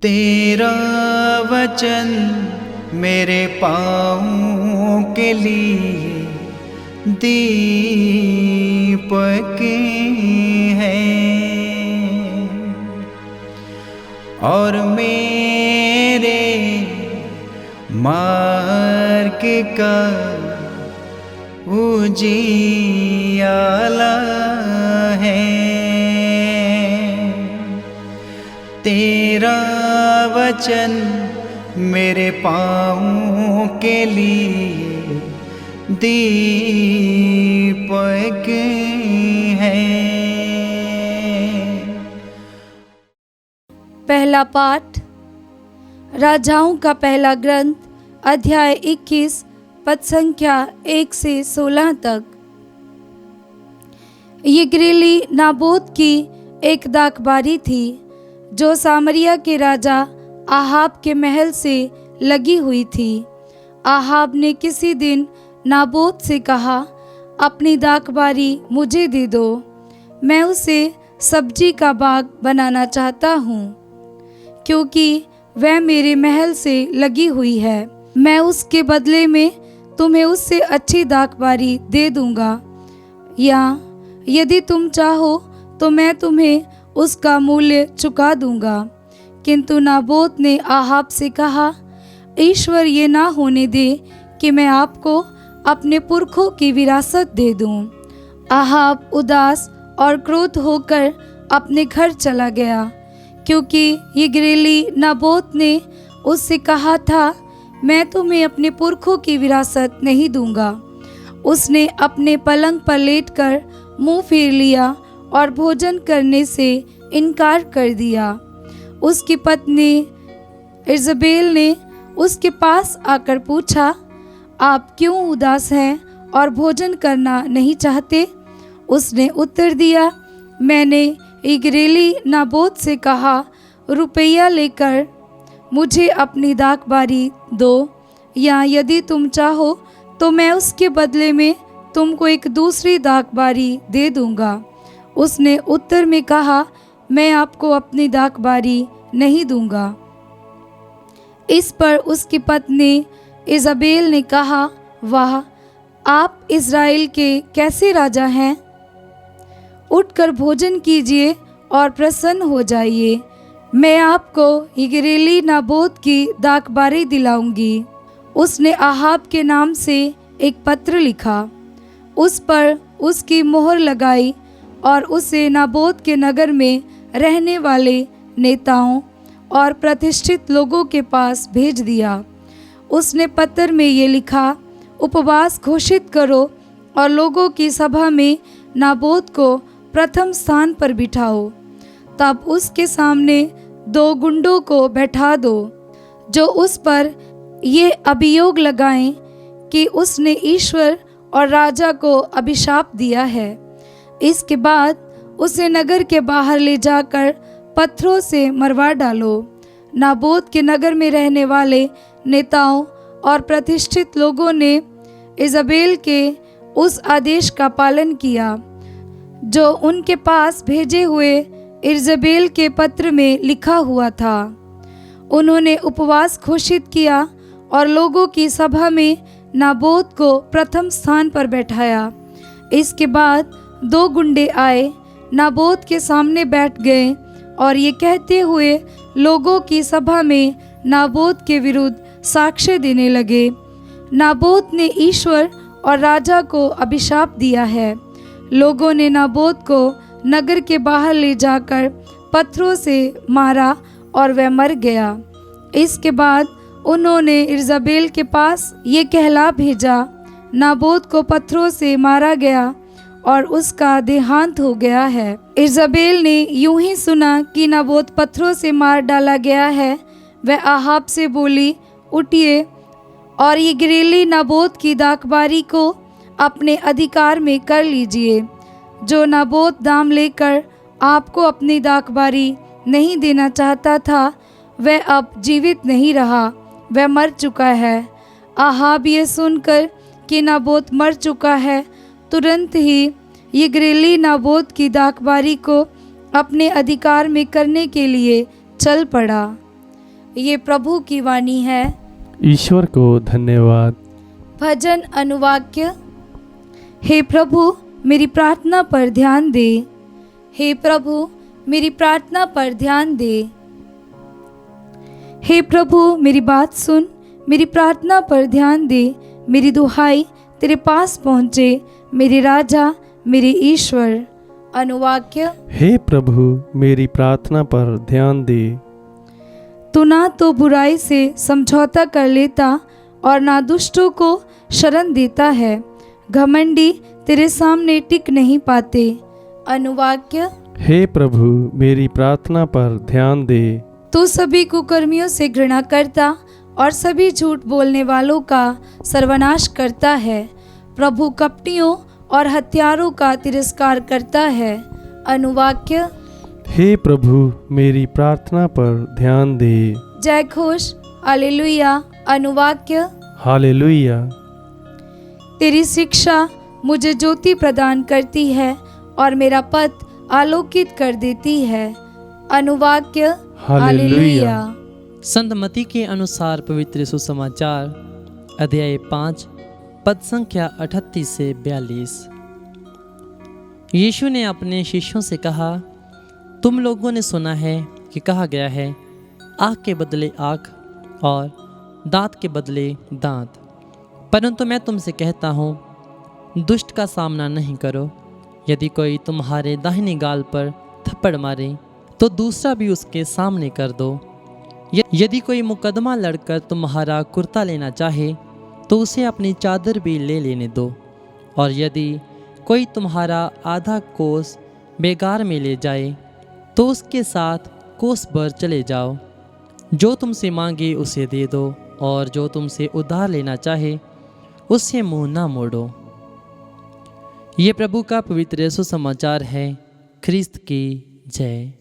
तेरा वचन मेरे पाँव के लिए दीपक है और मेरे मार्ग का उजियाला है। तेरा वचन मेरे पाँव के लिए दीपक है। पहला पाठ राजाओं का पहला ग्रंथ अध्याय 21 पद संख्या 1 से 16 तक। यिग्रेली नाबोत की एक दाखबारी थी जो सामरिया के राजा आहाब के महल से लगी हुई थी। आहाब ने किसी दिन नाबोत से कहा, अपनी दाखबारी मुझे दे दो, मैं उसे सब्जी का बाग बनाना चाहता हूँ, क्योंकि वह मेरे महल से लगी हुई है। मैं उसके बदले में तुम्हें उससे अच्छी दाखबारी दे दूंगा, या यदि तुम चाहो तो मैं तुम्हें उसका मूल्य चुका दूंगा। किंतु नाबोत ने आहाब से कहा, ईश्वर ये ना होने दे कि मैं आपको अपने पुरखों की विरासत दे दूं। आहाब उदास और क्रोध होकर अपने घर चला गया, क्योंकि यिग्रेली नाबोत ने उससे कहा था, मैं तुम्हें अपने पुरखों की विरासत नहीं दूंगा। उसने अपने पलंग पर लेटकर मुंह फेर लिया और भोजन करने से इनकार कर दिया। उसकी पत्नी इज़बेल ने उसके पास आकर पूछा, आप क्यों उदास हैं और भोजन करना नहीं चाहते? उसने उत्तर दिया, मैंने यिग्रेली नाबोत से कहा, रुपया लेकर मुझे अपनी दाखबारी दो, या यदि तुम चाहो तो मैं उसके बदले में तुमको एक दूसरी दाखबारी दे दूंगा। उसने उत्तर में कहा, मैं आपको अपनी दाखबारी नहीं दूंगा। इस पर उसकी पत्नी इज़बेल ने कहा, वाह, आप इज़राइल के कैसे राजा हैं? उठकर भोजन कीजिए और प्रसन्न हो जाइए। मैं आपको यिग्रेली नाबोत की दाखबारी दिलाऊंगी। उसने आहाब के नाम से एक पत्र लिखा, उस पर उसकी मोहर लगाई और उसे नाबोत के नगर में रहने वाले नेताओं और प्रतिष्ठित लोगों के पास भेज दिया। उसने पत्र में ये लिखा, उपवास घोषित करो और लोगों की सभा में नाबोत को प्रथम स्थान पर बिठाओ। तब उसके सामने 2 गुंडों को बैठा दो, जो उस पर ये अभियोग लगाएं कि उसने ईश्वर और राजा को अभिशाप दिया है। इसके बाद उसे नगर के बाहर ले जाकर पत्थरों से मरवा डालो। नाबोत के नगर में रहने वाले नेताओं और प्रतिष्ठित लोगों ने इज़बेल के उस आदेश का पालन किया जो उनके पास भेजे हुए इज़बेल के पत्र में लिखा हुआ था। उन्होंने उपवास घोषित किया और लोगों की सभा में नाबोत को प्रथम स्थान पर बैठाया। इसके बाद 2 गुंडे आए, नाबोत के सामने बैठ गए और ये कहते हुए लोगों की सभा में नाबोत के विरुद्ध साक्ष्य देने लगे, नाबोत ने ईश्वर और राजा को अभिशाप दिया है। लोगों ने नाबोत को नगर के बाहर ले जाकर पत्थरों से मारा और वह मर गया। इसके बाद उन्होंने इज़बेल के पास ये कहला भेजा, नाबोत को पत्थरों से मारा गया और उसका देहांत हो गया है। इज़बेल ने यूं ही सुना कि नाबोत पत्थरों से मार डाला गया है, वह आहाब से बोली, उठिए और यिग्रेली नाबोत की दाखबारी को अपने अधिकार में कर लीजिए। जो नाबोत दाम लेकर आपको अपनी दाखबारी नहीं देना चाहता था, वह अब जीवित नहीं रहा, वह मर चुका है। आहाब ये सुनकर कि नाबोत मर चुका है, तुरंत ही यिग्रेली नाबोत की दाखबारी को अपने अधिकार में करने के लिए चल पड़ा। ये प्रभु की वाणी है। ईश्वर को धन्यवाद। भजन अनुवाक्य। हे प्रभु मेरी प्रार्थना पर ध्यान दे। हे प्रभु मेरी प्रार्थना पर ध्यान दे। हे प्रभु मेरी बात सुन, मेरी प्रार्थना पर ध्यान दे। मेरी दुहाई तेरे पास पहुँचे, मेरे राजा मेरे ईश्वर। अनुवाक्य। हे प्रभु मेरी प्रार्थना पर ध्यान दे। तू ना तो बुराई से समझौता कर लेता और ना दुष्टों को शरण देता है। घमंडी तेरे सामने टिक नहीं पाते। अनुवाक्य। हे प्रभु मेरी प्रार्थना पर ध्यान दे। तू सभी कुकर्मियों से घृणा करता और सभी झूठ बोलने वालों का सर्वनाश करता है। प्रभु कपटियों और हत्यारों का तिरस्कार करता है। अनुवाक्य। हे प्रभु मेरी प्रार्थना पर ध्यान दे। जय घोष हालेलुया। अनुवाक्य। हालेलुया। तेरी शिक्षा मुझे ज्योति प्रदान करती है और मेरा पथ आलोकित कर देती है। अनुवाक्य। हालेलुया। संत मत्ती के अनुसार पवित्र सुसमाचार अध्याय 5 पद संख्या 38 से 42। यीशु ने अपने शिष्यों से कहा, तुम लोगों ने सुना है कि कहा गया है, आँख के बदले आँख और दांत के बदले दांत। परंतु मैं तुमसे कहता हूँ, दुष्ट का सामना नहीं करो। यदि कोई तुम्हारे दाहिने गाल पर थप्पड़ मारे तो दूसरा भी उसके सामने कर दो। यदि कोई मुकदमा लड़कर तुम्हारा कुर्ता लेना चाहे तो उसे अपनी चादर भी ले लेने दो। और यदि कोई तुम्हारा आधा कोस बेगार में ले जाए तो उसके साथ कोस भर चले जाओ। जो तुमसे मांगे उसे दे दो और जो तुमसे उधार लेना चाहे उससे मुंह ना मोड़ो। ये प्रभु का पवित्र सुसमाचार है। ख्रिस्त की जय।